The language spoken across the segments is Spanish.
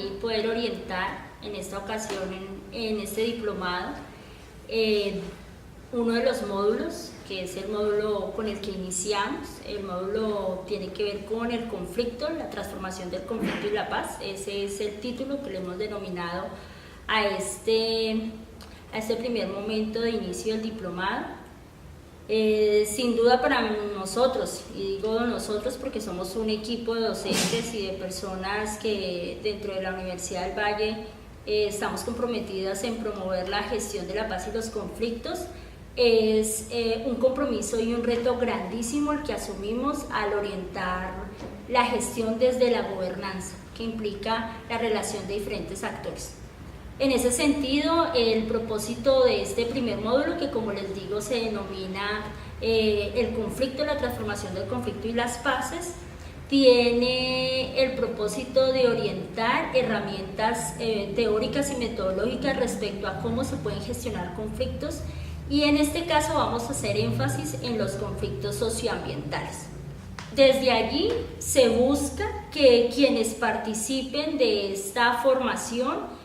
mí poder orientar en esta ocasión en este diplomado uno de los módulos, que es el módulo con el que iniciamos. El módulo tiene que ver con el conflicto, la transformación del conflicto y la paz. Ese es el título que le hemos denominado a este primer momento de inicio del diplomado. Sin duda para nosotros, y digo nosotros porque somos un equipo de docentes y de personas que dentro de la Universidad del Valle estamos comprometidas en promover la gestión de la paz y los conflictos. Es un compromiso y un reto grandísimo el que asumimos al orientar la gestión desde la gobernanza, que implica la relación de diferentes actores. En ese sentido, el propósito de este primer módulo, que como les digo se denomina el conflicto, la transformación del conflicto y las paces, tiene el propósito de orientar herramientas teóricas y metodológicas respecto a cómo se pueden gestionar conflictos, y en este caso vamos a hacer énfasis en los conflictos socioambientales. Desde allí se busca que quienes participen de esta formación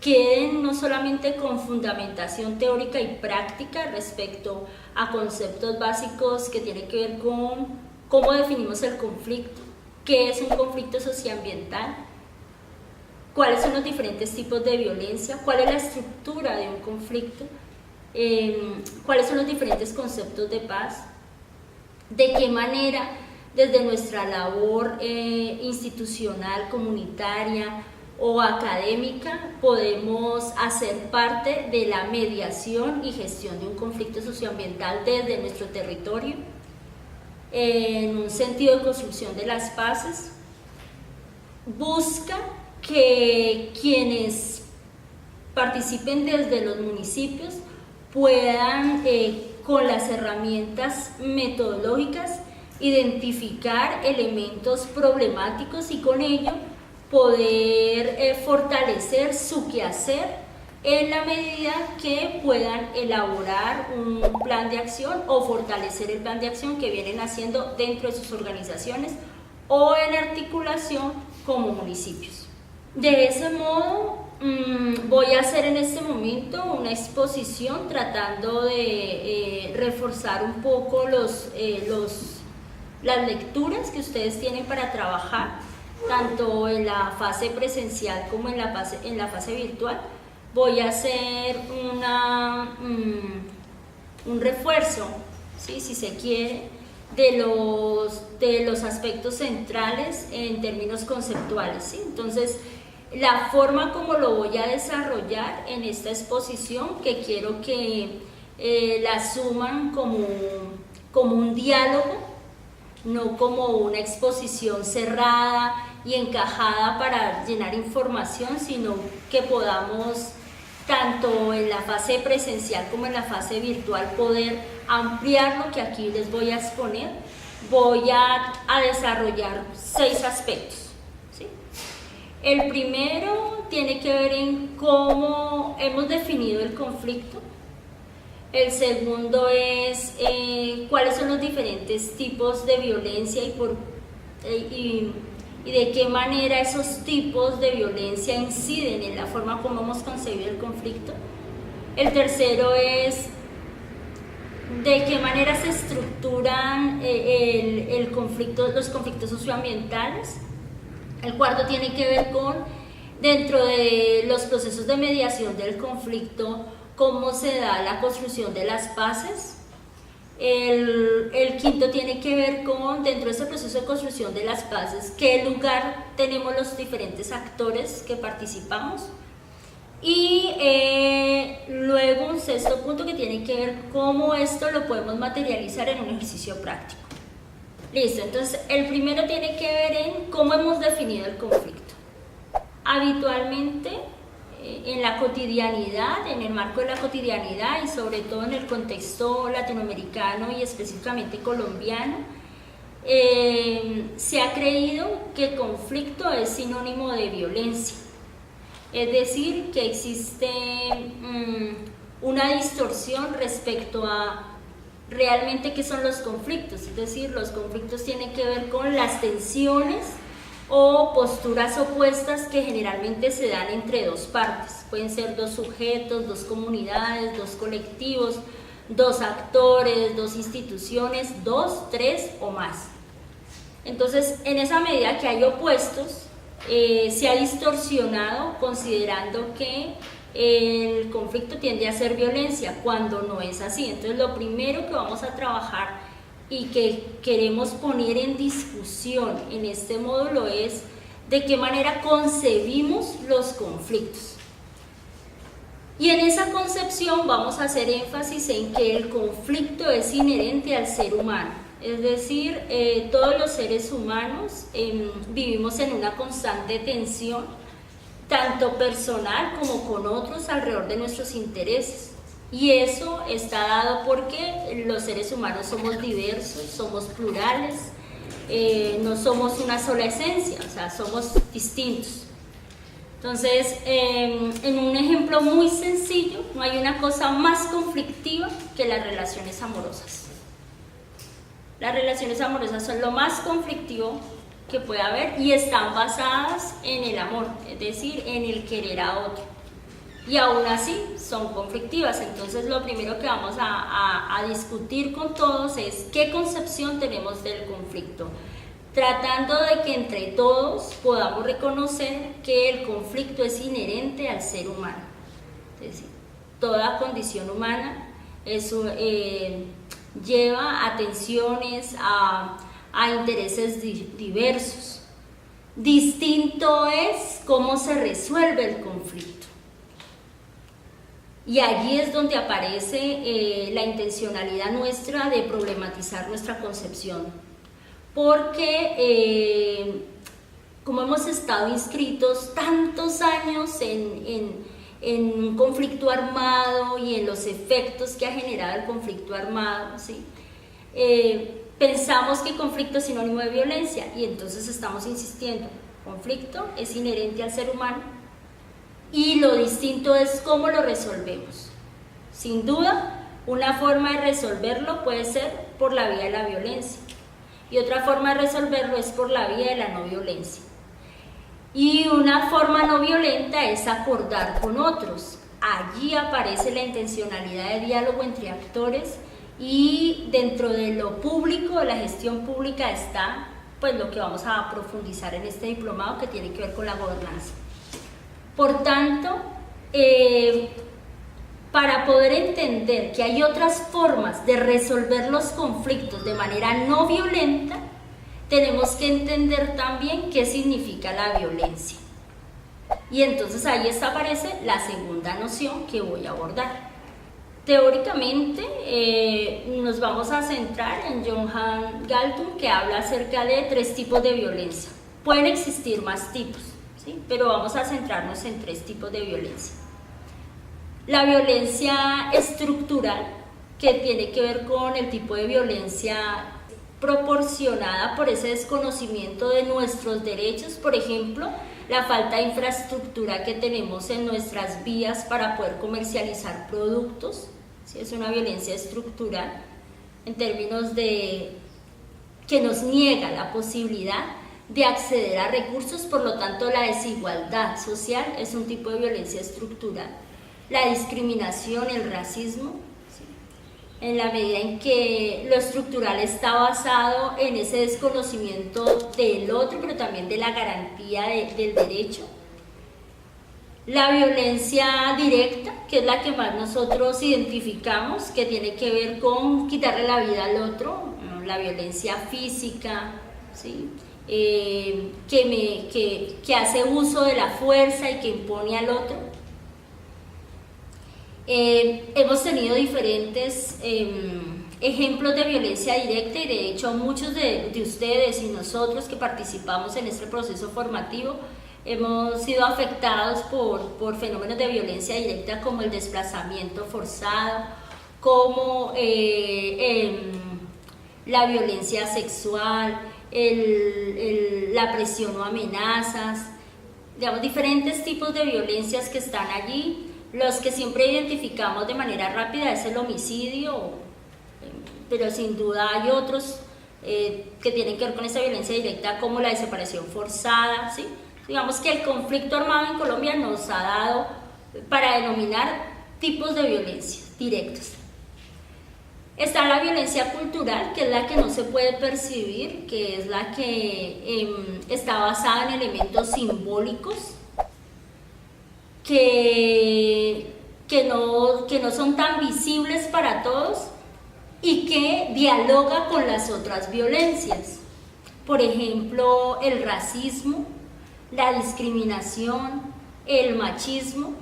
queden no solamente con fundamentación teórica y práctica respecto a conceptos básicos que tienen que ver con cómo definimos el conflicto, qué es un conflicto socioambiental, cuáles son los diferentes tipos de violencia, cuál es la estructura de un conflicto, cuáles son los diferentes conceptos de paz, de qué manera desde nuestra labor institucional, comunitaria o académica podemos hacer parte de la mediación y gestión de un conflicto socioambiental desde nuestro territorio, en un sentido de construcción de las paces. Busca que quienes participen desde los municipios puedan, con las herramientas metodológicas, identificar elementos problemáticos y con ello poder fortalecer su quehacer en la medida que puedan elaborar un plan de acción o fortalecer el plan de acción que vienen haciendo dentro de sus organizaciones o en articulación como municipios. De ese modo, voy a hacer en este momento una exposición tratando de reforzar un poco las lecturas que ustedes tienen para trabajar, tanto en la fase presencial como en la fase virtual. Voy a hacer un refuerzo, ¿sí?, si se quiere, de los aspectos centrales en términos conceptuales, ¿sí? Entonces, la forma como lo voy a desarrollar en esta exposición, que quiero que la asuman como un diálogo, no como una exposición cerrada y encajada para llenar información, sino que podamos, tanto en la fase presencial como en la fase virtual, poder ampliar lo que aquí les voy a exponer. Voy a desarrollar 6 aspectos, ¿sí? El primero tiene que ver en cómo hemos definido el conflicto. El segundo es cuáles son los diferentes tipos de violencia y de qué manera esos tipos de violencia inciden en la forma como hemos concebido el conflicto. El tercero es de qué manera se estructuran los conflictos socioambientales. El cuarto tiene que ver con, dentro de los procesos de mediación del conflicto, cómo se da la construcción de las paces. El quinto tiene que ver con, dentro de ese proceso de construcción de las paces, qué lugar tenemos los diferentes actores que participamos. Y luego un sexto punto que tiene que ver cómo esto lo podemos materializar en un ejercicio práctico. Listo, entonces el primero tiene que ver en cómo hemos definido el conflicto. Habitualmente, en la cotidianidad, en el marco de la cotidianidad y sobre todo en el contexto latinoamericano y específicamente colombiano, se ha creído que conflicto es sinónimo de violencia. Es decir, que existe una distorsión respecto a realmente qué son los conflictos. Es decir, los conflictos tienen que ver con las tensiones o posturas opuestas que generalmente se dan entre dos partes. Pueden ser dos sujetos, dos comunidades, dos colectivos, dos actores, dos instituciones, dos, tres o más. Entonces, en esa medida que hay opuestos, se ha distorsionado considerando que el conflicto tiende a ser violencia, cuando no es así. Entonces, lo primero que vamos a trabajar y que queremos poner en discusión en este módulo es de qué manera concebimos los conflictos. Y en esa concepción vamos a hacer énfasis en que el conflicto es inherente al ser humano, es decir, todos los seres humanos vivimos en una constante tensión, tanto personal como con otros alrededor de nuestros intereses. Y eso está dado porque los seres humanos somos diversos, somos plurales, no somos una sola esencia, o sea, somos distintos. Entonces, en un ejemplo muy sencillo, no hay una cosa más conflictiva que las relaciones amorosas. Las relaciones amorosas son lo más conflictivo que puede haber y están basadas en el amor, es decir, en el querer a otro. Y aún así son conflictivas. Entonces, lo primero que vamos a discutir con todos es qué concepción tenemos del conflicto, tratando de que entre todos podamos reconocer que el conflicto es inherente al ser humano. Es decir, toda condición humana lleva a tensiones, a intereses diversos. Distinto es cómo se resuelve el conflicto. Y allí es donde aparece la intencionalidad nuestra de problematizar nuestra concepción. Porque como hemos estado inscritos tantos años en un conflicto armado y en los efectos que ha generado el conflicto armado, ¿sí? Pensamos que conflicto es sinónimo de violencia y entonces estamos insistiendo, conflicto es inherente al ser humano y lo distinto es cómo lo resolvemos. Sin duda, una forma de resolverlo puede ser por la vía de la violencia y otra forma de resolverlo es por la vía de la no violencia. Y una forma no violenta es acordar con otros. Allí aparece la intencionalidad de diálogo entre actores y dentro de lo público, de la gestión pública, está pues lo que vamos a profundizar en este diplomado que tiene que ver con la gobernanza. Por tanto, para poder entender que hay otras formas de resolver los conflictos de manera no violenta, tenemos que entender también qué significa la violencia. Y entonces ahí aparece la segunda noción que voy a abordar. Teóricamente nos vamos a centrar en Johan Galtung, que habla acerca de 3 tipos de violencia. Pueden existir más tipos, ¿sí? Pero vamos a centrarnos en 3 tipos de violencia. La violencia estructural, que tiene que ver con el tipo de violencia proporcionada por ese desconocimiento de nuestros derechos, por ejemplo, la falta de infraestructura que tenemos en nuestras vías para poder comercializar productos, ¿sí? Es una violencia estructural en términos de que nos niega la posibilidad de acceder a recursos, por lo tanto la desigualdad social es un tipo de violencia estructural. La discriminación, el racismo, en la medida en que lo estructural está basado en ese desconocimiento del otro, pero también de la garantía del derecho. La violencia directa, que es la que más nosotros identificamos, que tiene que ver con quitarle la vida al otro, la violencia física, ¿sí? Que hace uso de la fuerza y que impone al otro. Hemos tenido diferentes ejemplos de violencia directa y de hecho muchos de ustedes y nosotros que participamos en este proceso formativo hemos sido afectados por fenómenos de violencia directa como el desplazamiento forzado, como la violencia sexual, la presión o amenazas, digamos, diferentes tipos de violencias que están allí. Los que siempre identificamos de manera rápida es el homicidio, pero sin duda hay otros que tienen que ver con esta violencia directa, como la de separación forzada, ¿sí? Digamos que el conflicto armado en Colombia nos ha dado para denominar tipos de violencia directas. Está la violencia cultural, que es la que no se puede percibir, que es la que está basada en elementos simbólicos, que no son tan visibles para todos y que dialoga con las otras violencias. Por ejemplo, el racismo, la discriminación, el machismo.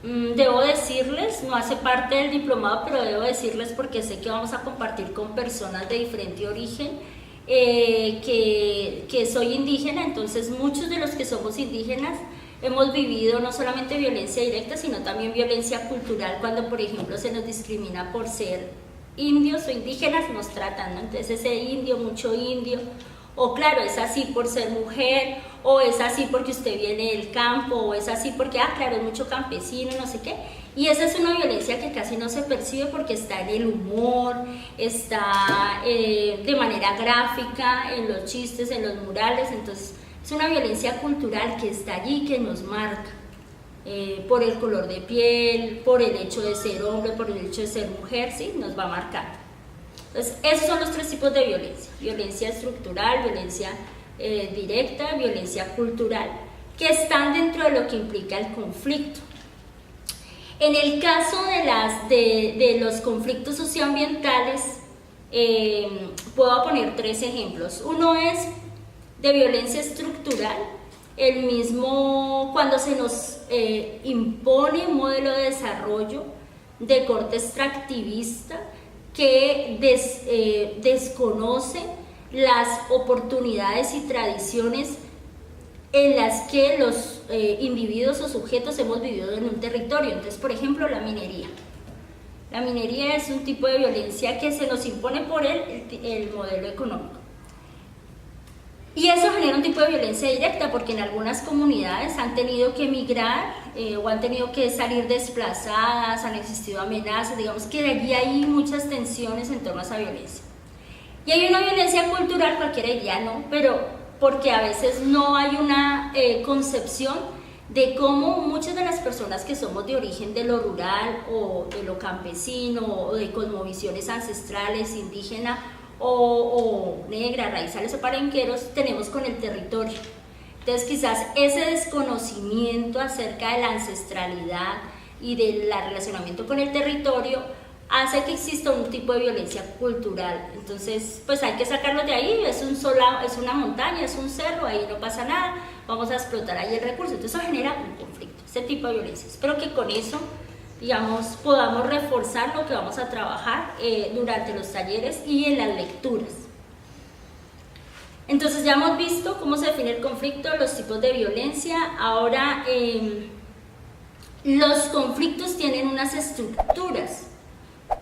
Debo decirles, no hace parte del diplomado, pero debo decirles porque sé que vamos a compartir con personas de diferente origen, que soy indígena, entonces muchos de los que somos indígenas hemos vivido no solamente violencia directa, sino también violencia cultural, cuando por ejemplo se nos discrimina por ser indios o indígenas, nos tratan, ¿no? Entonces ese indio, mucho indio, o claro, es así por ser mujer, o es así porque usted viene del campo, o es así porque, claro, es mucho campesino, no sé qué. Y esa es una violencia que casi no se percibe porque está en el humor, está de manera gráfica, en los chistes, en los murales. Entonces es una violencia cultural que está allí, que nos marca, por el color de piel, por el hecho de ser hombre, por el hecho de ser mujer, ¿sí? Nos va a marcar. Entonces, esos son los tres tipos de violencia: violencia estructural, violencia directa, violencia cultural, que están dentro de lo que implica el conflicto. En el caso de los conflictos socioambientales, puedo poner tres ejemplos. Uno es de violencia estructural, el mismo cuando se nos impone un modelo de desarrollo de corte extractivista, que desconoce las oportunidades y tradiciones en las que los individuos o sujetos hemos vivido en un territorio. Entonces, por ejemplo, la minería. La minería es un tipo de violencia que se nos impone por el modelo económico. Y eso genera un tipo de violencia directa, porque en algunas comunidades han tenido que emigrar o han tenido que salir desplazadas, han existido amenazas, digamos que allí hay muchas tensiones en torno a esa violencia. Y hay una violencia cultural, cualquiera diría no, pero porque a veces no hay una concepción de cómo muchas de las personas que somos de origen de lo rural o de lo campesino o de cosmovisiones ancestrales, indígenas, o negras, raizales o palenqueros, tenemos con el territorio. Entonces quizás ese desconocimiento acerca de la ancestralidad y del relacionamiento con el territorio hace que exista un tipo de violencia cultural. Entonces pues hay que sacarlo de ahí, es una montaña, es un cerro, ahí no pasa nada, vamos a explotar ahí el recurso. Entonces eso genera un conflicto, ese tipo de violencia. Espero que con eso, digamos, podamos reforzar lo que vamos a trabajar durante los talleres y en las lecturas. Entonces ya hemos visto cómo se define el conflicto, los tipos de violencia. Ahora los conflictos tienen unas estructuras.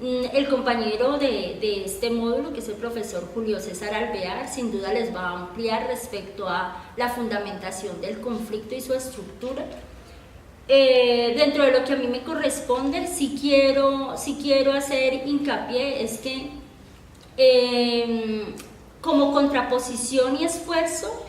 El compañero de este módulo, que es el profesor Julio César Alvear, sin duda les va a ampliar respecto a la fundamentación del conflicto y su estructura. Dentro de lo que a mí me corresponde, si quiero hacer hincapié es que como contraposición y esfuerzo,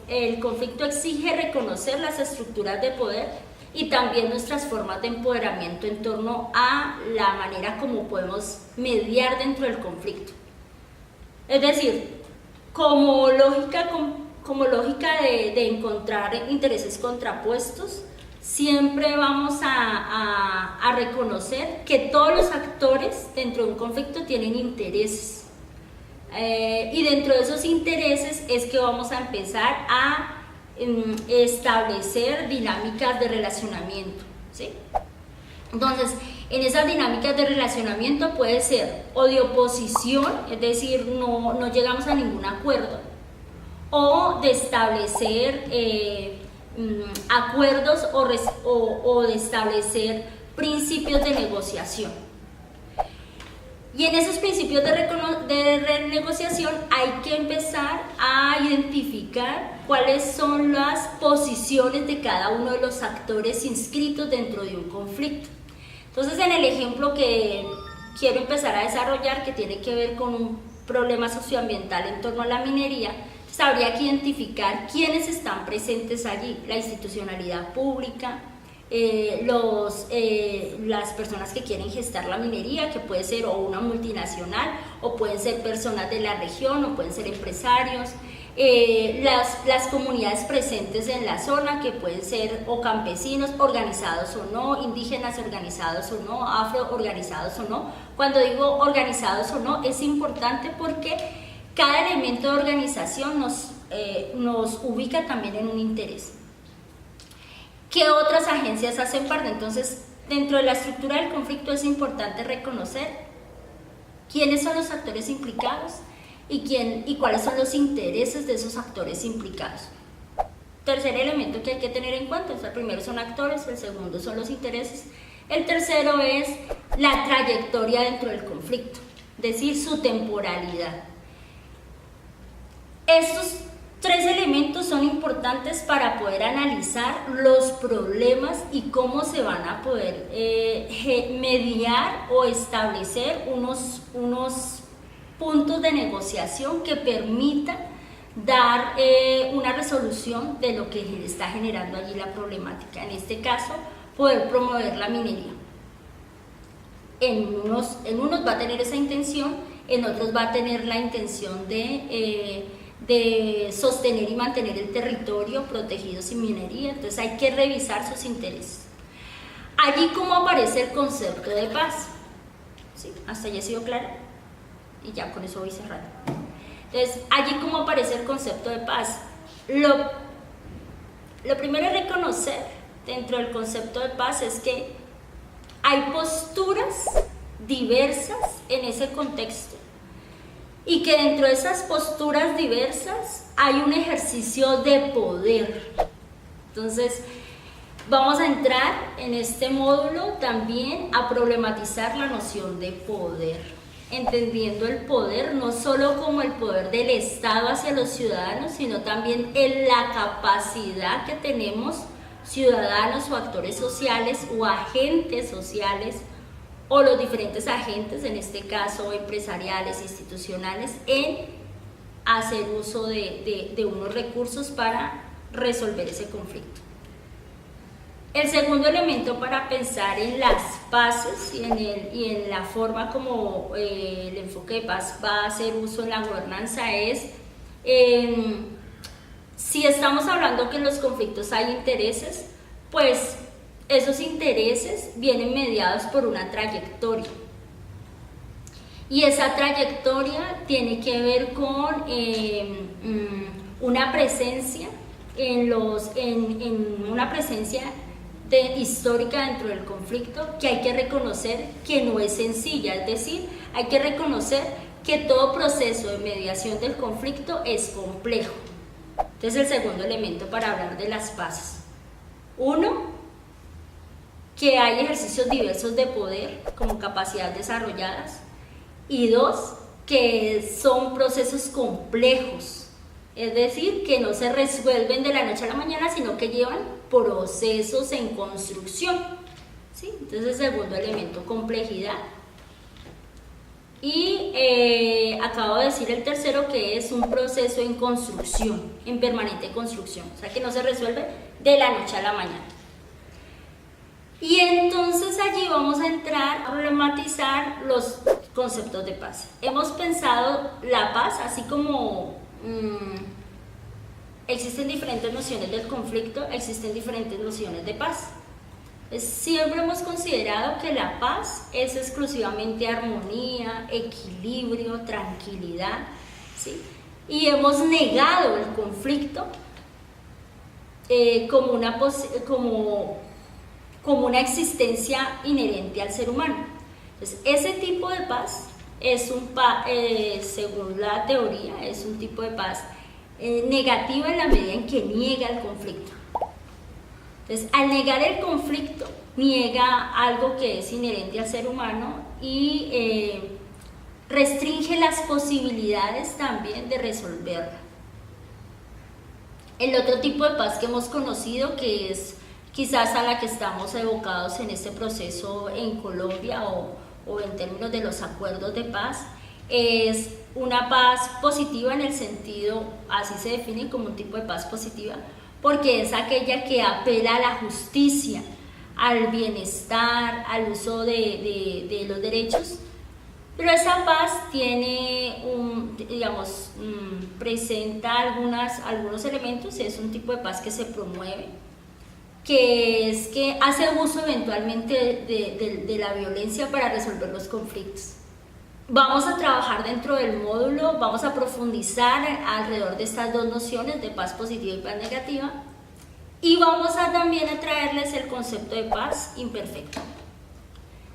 el conflicto exige reconocer las estructuras de poder y también nuestras formas de empoderamiento en torno a la manera como podemos mediar dentro del conflicto. Es decir, como lógica de encontrar intereses contrapuestos, siempre vamos a reconocer que todos los actores dentro de un conflicto tienen intereses. Y dentro de esos intereses es que vamos a empezar a establecer dinámicas de relacionamiento, ¿sí? Entonces, en esas dinámicas de relacionamiento puede ser o de oposición, es decir, no llegamos a ningún acuerdo, o de establecer acuerdos o de establecer principios de negociación. Y en esos principios de renegociación hay que empezar a identificar cuáles son las posiciones de cada uno de los actores inscritos dentro de un conflicto. Entonces, en el ejemplo que quiero empezar a desarrollar, que tiene que ver con problema socioambiental en torno a la minería, entonces habría que identificar quiénes están presentes allí, la institucionalidad pública, las personas que quieren gestar la minería, que puede ser o una multinacional, o pueden ser personas de la región, o pueden ser empresarios, las comunidades presentes en la zona, que pueden ser o campesinos organizados o no, indígenas organizados o no, afro organizados o no. Cuando digo organizados o no, es importante porque cada elemento de organización nos ubica también en un interés. ¿Qué otras agencias hacen parte? Entonces, dentro de la estructura del conflicto es importante reconocer quiénes son los actores implicados y cuáles son los intereses de esos actores implicados. Tercer elemento que hay que tener en cuenta, el primero son actores, el segundo son los intereses, el tercero es la trayectoria dentro del conflicto, es decir, su temporalidad. Estos tres elementos son importantes para poder analizar los problemas y cómo se van a poder mediar o establecer unos puntos de negociación que permitan dar una resolución de lo que está generando allí la problemática. En este caso, poder promover la minería. En unos va a tener esa intención, en otros va a tener la intención de sostener y mantener el territorio protegido sin minería. Entonces hay que revisar sus intereses. Allí cómo aparece el concepto de paz. ¿Sí? ¿Hasta ya ha sido claro? Y ya con eso voy cerrando. Entonces, allí cómo aparece el concepto de paz. Lo primero es reconocer dentro del concepto de paz es que hay posturas diversas en ese contexto y que dentro de esas posturas diversas hay un ejercicio de poder. Entonces, vamos a entrar en este módulo también a problematizar la noción de poder, entendiendo el poder no solo como el poder del Estado hacia los ciudadanos, sino también en la capacidad que tenemos ciudadanos o actores sociales o agentes sociales o los diferentes agentes, en este caso empresariales, institucionales, en hacer uso de unos recursos para resolver ese conflicto. El segundo elemento para pensar en las paces y en la forma como el enfoque de paz va a hacer uso en la gobernanza es, si estamos hablando que en los conflictos hay intereses, pues esos intereses vienen mediados por una trayectoria. Y esa trayectoria tiene que ver con una presencia una presencia histórica dentro del conflicto que hay que reconocer que no es sencilla, es decir, hay que reconocer que todo proceso de mediación del conflicto es complejo. Entonces, el segundo elemento para hablar de las paces. Uno, que hay ejercicios diversos de poder como capacidades desarrolladas. Y dos, que son procesos complejos. Es decir, que no se resuelven de la noche a la mañana, sino que llevan procesos en construcción. ¿Sí? Entonces, el segundo elemento, complejidad. Y acabo de decir el tercero, que es un proceso en construcción, en permanente construcción. O sea, que no se resuelve de la noche a la mañana. Y entonces allí vamos a entrar a problematizar los conceptos de paz. Hemos pensado la paz, así como existen diferentes nociones del conflicto, existen diferentes nociones de paz. Siempre hemos considerado que la paz es exclusivamente armonía, equilibrio, tranquilidad, ¿sí? Y hemos negado el conflicto como una existencia inherente al ser humano. Entonces, ese tipo de paz es según la teoría, es un tipo de paz negativa en la medida en que niega el conflicto. Entonces, al negar el conflicto, niega algo que es inherente al ser humano y restringe las posibilidades también de resolverla. El otro tipo de paz que hemos conocido, que es quizás a la que estamos evocados en este proceso en Colombia o en términos de los acuerdos de paz, es una paz positiva, en el sentido, así se define como un tipo de paz positiva, porque es aquella que apela a la justicia, al bienestar, al uso de los derechos. Pero esa paz tiene, presenta algunos elementos. Es un tipo de paz que se promueve, que es que hace uso eventualmente de la violencia para resolver los conflictos. Vamos a trabajar dentro del módulo, vamos a profundizar alrededor de estas dos nociones de paz positiva y paz negativa, y vamos a también a traerles el concepto de paz imperfecta.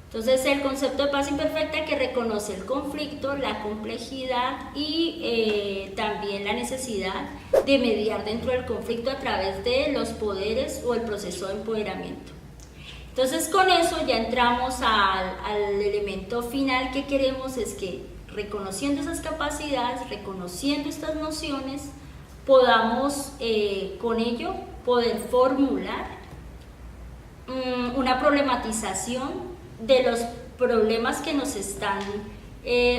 Entonces, el concepto de paz imperfecta, que reconoce el conflicto, la complejidad y también la necesidad de mediar dentro del conflicto a través de los poderes o el proceso de empoderamiento. Entonces, con eso ya entramos al elemento final que queremos, es que reconociendo esas capacidades, reconociendo estas nociones, podamos con ello poder formular una problematización de los problemas que nos están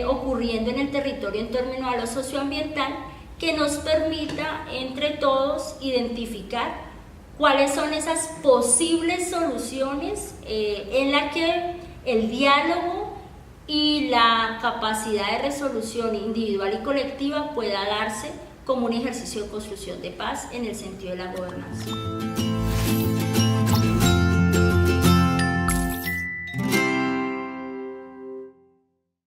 ocurriendo en el territorio en términos a lo socioambiental, que nos permita entre todos identificar cuáles son esas posibles soluciones en la que el diálogo y la capacidad de resolución individual y colectiva pueda darse como un ejercicio de construcción de paz en el sentido de la gobernanza.